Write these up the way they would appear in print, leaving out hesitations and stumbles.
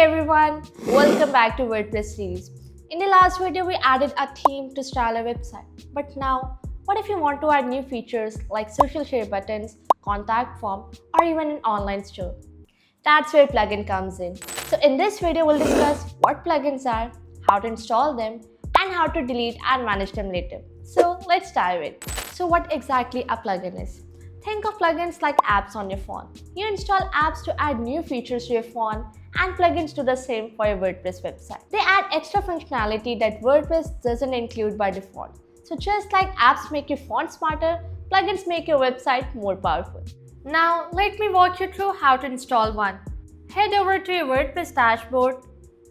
everyone, welcome back to WordPress series. In the last video, we added a theme to style a website. But now, what if you want to add new features like social share buttons, contact form, or even an online store? That's where plugin comes in. So in this video, we'll discuss what plugins are, how to install them, and how to delete and manage them later. So let's dive in. So what exactly a plugin is? Think of plugins like apps on your phone. You install apps to add new features to your phone, and plugins do the same for your WordPress website. They add extra functionality that WordPress doesn't include by default. So just like apps make your font smarter, plugins make your website more powerful. Now let me walk you through how to install one. Head over to your WordPress dashboard.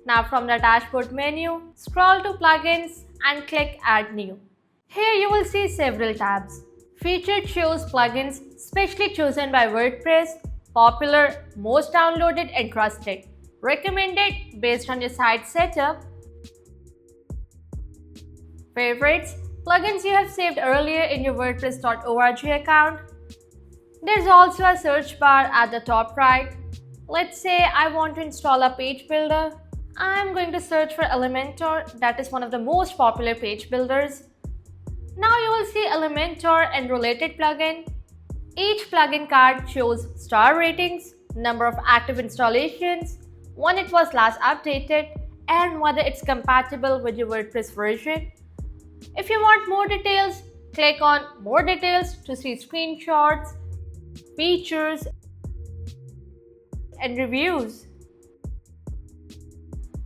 Now from the dashboard menu, scroll to plugins and click add new. Here you will see several tabs. Featured shows plugins specially chosen by WordPress, popular, most downloaded and trusted, recommended based on your site setup, favorites, plugins you have saved earlier in your WordPress.org account. There's also a search bar at the top right. Let's say I want to install a page builder. I'm going to search for Elementor, that is one of the most popular page builders. Now you will see Elementor and related plugin. Each plugin card shows star ratings, number of active installations, when it was last updated, and whether it's compatible with your WordPress version. If you want more details, click on More Details to see screenshots, features, and reviews.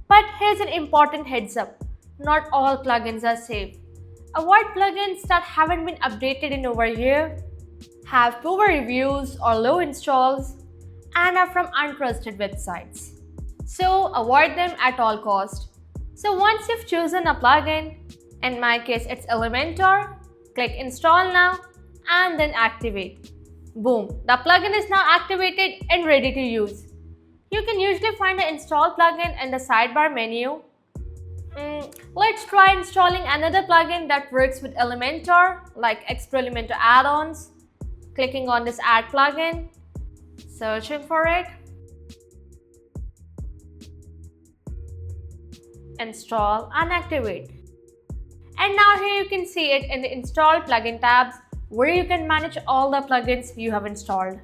But here's an important heads up. Not all plugins are safe. Avoid plugins that haven't been updated in over a year, have poor reviews or low installs, and are from untrusted websites. So avoid them at all costs. So once you've chosen a plugin, in my case it's Elementor, click install now and then activate. Boom, the plugin is now activated and ready to use. You can usually find the install plugin in the sidebar menu. Let's try installing another plugin that works with Elementor, like Explore Elementor add-ons. Clicking on this add plugin, searching for it, install and activate. And now here you can see it in the install plugin tabs where you can manage all the plugins you have installed.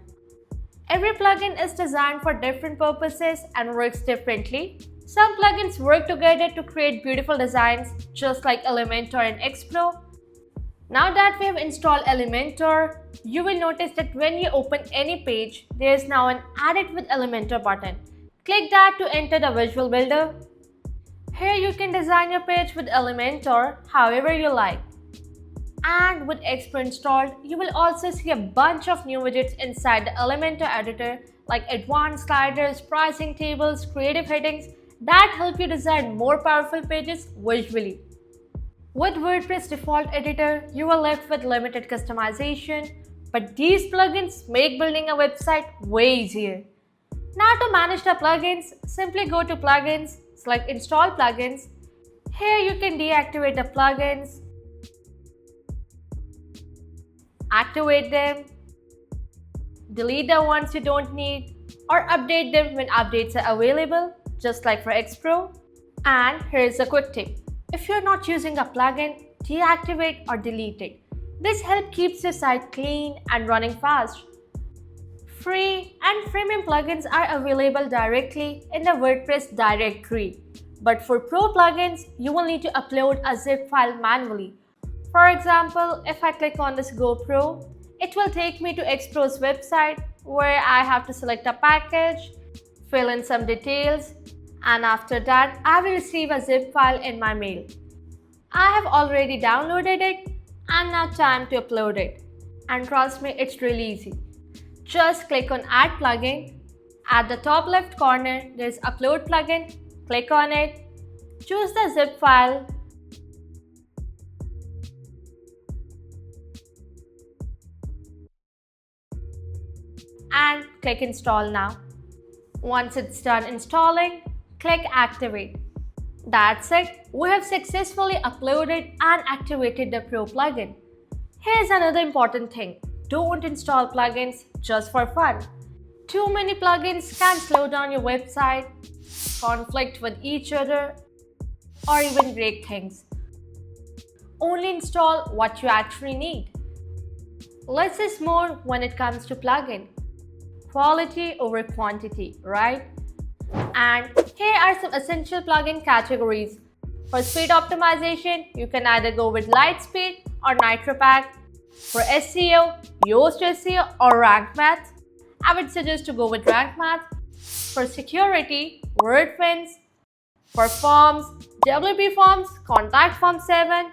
Every plugin is designed for different purposes and works differently. Some plugins work together to create beautiful designs, just like Elementor and Explore. Now that we have installed Elementor, you will notice that when you open any page, there is now an Add it with Elementor button. Click that to enter the visual builder. Here you can design your page with Elementor however you like. And with Explore installed, you will also see a bunch of new widgets inside the Elementor editor like advanced sliders, pricing tables, creative headings that help you design more powerful pages visually. With WordPress default editor, you are left with limited customization, but these plugins make building a website way easier. Now to manage the plugins, simply go to plugins, select install plugins. Here you can deactivate the plugins, activate them, delete the ones you don't need, or update them when updates are available, just like for Explore. And here's a quick tip. If you're not using a plugin, deactivate or delete it. This helps keep your site clean and running fast. Free and premium plugins are available directly in the WordPress directory. But for pro plugins, you will need to upload a zip file manually. For example, if I click on this GoPro, it will take me to Explore's website where I have to select a package, fill in some details, and after that, I will receive a zip file in my mail. I have already downloaded it and now time to upload it. And trust me, it's really easy. Just click on Add Plugin. At the top left corner, there's Upload Plugin. Click on it. Choose the zip file. And click Install now. Once it's done installing, click Activate. That's it. We have successfully uploaded and activated the Pro plugin. Here's another important thing. Don't install plugins just for fun. Too many plugins can slow down your website, conflict with each other, or even break things. Only install what you actually need. Less is more when it comes to plugin. Quality over quantity, right? And here are some essential plugin categories. For speed optimization, you can either go with Lightspeed or NitroPack. For SEO, Yoast SEO or Rank Math. I would suggest to go with Rank Math. For security, WordFence. For forms, WP Forms, Contact Form 7.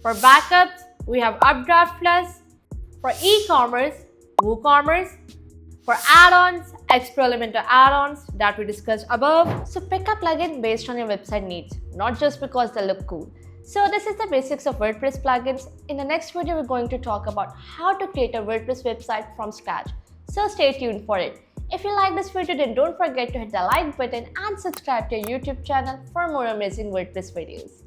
For backups, we have Updraft Plus. For e-commerce, WooCommerce. For add-ons, explore Elementor add-ons that we discussed above. So pick a plugin based on your website needs, not just because they look cool. So this is the basics of WordPress plugins. In the next video, we're going to talk about how to create a WordPress website from scratch. So stay tuned for it. If you like this video, then don't forget to hit the like button and subscribe to our YouTube channel for more amazing WordPress videos.